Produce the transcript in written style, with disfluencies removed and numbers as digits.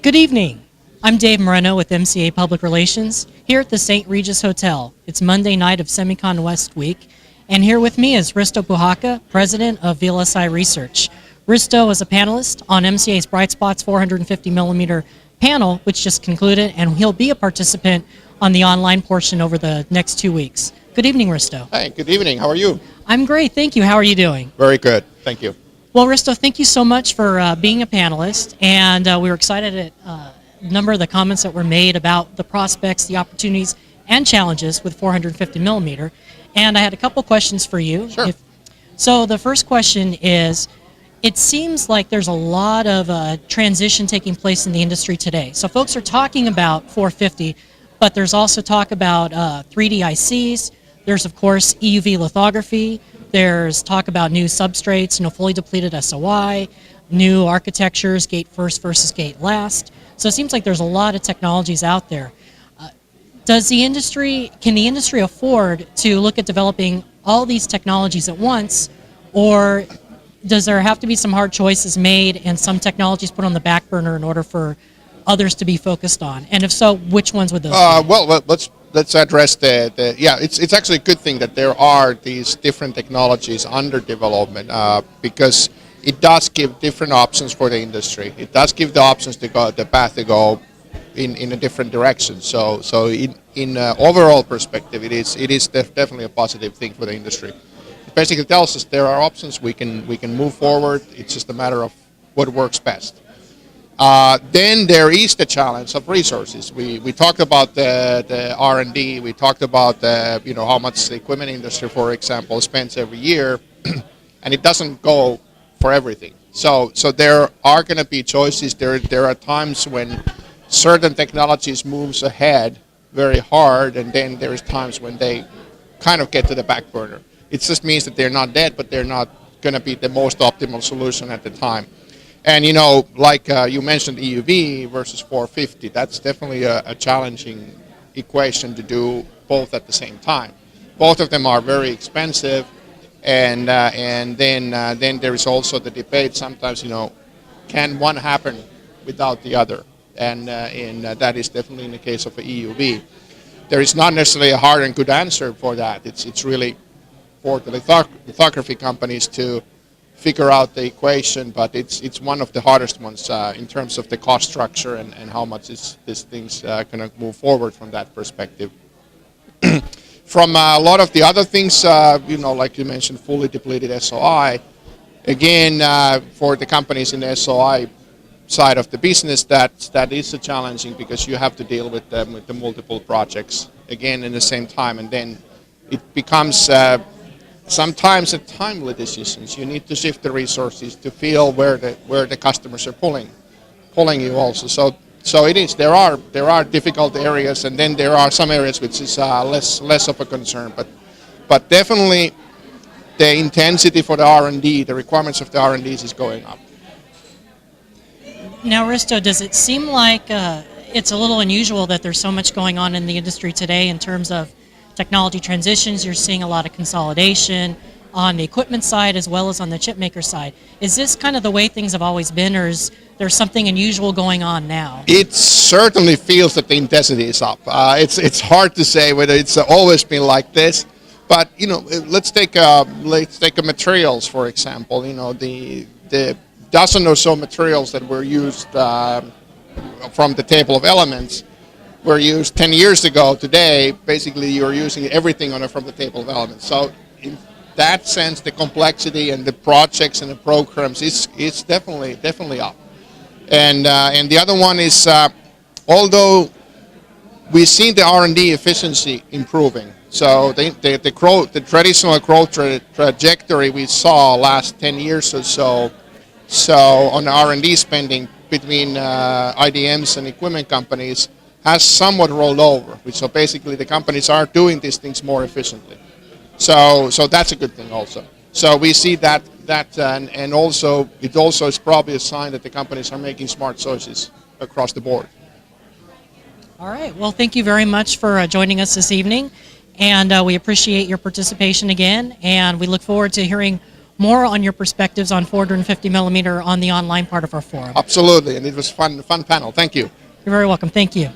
Good evening. I'm Dave Moreno with MCA Public Relations here at the St. Regis Hotel. It's Monday night of SEMICON West week, and here with me is Risto Puhakka, President of VLSI Research. Risto is a panelist on MCA's BrightSpots 450 millimeter panel, which just concluded, and he'll be a participant on the online portion over the next 2 weeks. Good evening, Risto. Hi, good evening. How are you? I'm great, thank you. How are you doing? Very good. Thank you. Well, Risto, thank you so much for being a panelist, and we were excited at a number of the comments that were made about the prospects, the opportunities, and challenges with 450 millimeter. And I had a couple questions for you. Sure. So the first question is, it seems like there's a lot of transition taking place in the industry today. So folks are talking about 450, but there's also talk about 3D ICs. There's, of course, EUV lithography. There's talk about new substrates, fully depleted SOI, new architectures, gate first versus gate last. So it seems like there's a lot of technologies out there. Can the industry afford to look at developing all these technologies at once, or does there have to be some hard choices made and some technologies put on the back burner in order for others to be focused on? And if so, which ones would those be? Well, let's address it's actually a good thing that there are these different technologies under development because it does give different options for the industry. It does give the options to go, the path to go in a different direction. So in overall perspective, it is definitely a positive thing for the industry. It basically tells us there are options, we can move forward. It's just a matter of what works best. Then there is the challenge of resources. We talked about the R&D. We talked about how much the equipment industry, for example, spends every year, and it doesn't go for everything. So there are going to be choices. There are times when certain technologies moves ahead very hard, and then there is times when they kind of get to the back burner. It just means that they're not dead, but they're not going to be the most optimal solution at the time. And like you mentioned, EUV versus 450, that's definitely a challenging equation to do both at the same time. Both of them are very expensive, and then there is also the debate sometimes, can one happen without the other? And that is definitely in the case of EUV. There is not necessarily a hard and good answer for that. It's really for the lithography companies to figure out the equation, but it's one of the hardest ones in terms of the cost structure and how much this thing's going to move forward from that perspective. From a lot of the other things, like you mentioned, fully depleted SOI, again, for the companies in the SOI side of the business, that is challenging because you have to deal with the multiple projects again in the same time, and then it becomes sometimes a timely decisions. You need to shift the resources to feel where the customers are pulling you also. So it is. There are difficult areas, and then there are some areas which is less of a concern. But definitely the intensity for the R&D, the requirements of the R&Ds is going up. Now, Risto, does it seem like it's a little unusual that there's so much going on in the industry today in terms of technology transitions? You're seeing a lot of consolidation on the equipment side as well as on the chip maker side. Is this kind of the way things have always been, or is there something unusual going on now? It certainly feels that the intensity is up. It's hard to say whether it's always been like this, but let's take materials, for example. The dozen or so materials that were used from the table of elements were used 10 years ago. Today, basically, you're using everything from the table of elements. So in that sense, the complexity and the projects and the programs is definitely up. And the other one is, although we've seen the R&D efficiency improving, so the traditional growth trajectory we saw last 10 years or so on R&D spending between IDMs and equipment companies has somewhat rolled over. So basically the companies are doing these things more efficiently. So that's a good thing also. So we see that and also it also is probably a sign that the companies are making smart choices across the board. All right. Well, thank you very much for joining us this evening, and we appreciate your participation again, and we look forward to hearing more on your perspectives on 450 millimeter on the online part of our forum. Absolutely, and it was fun panel. Thank you. You're very welcome. Thank you.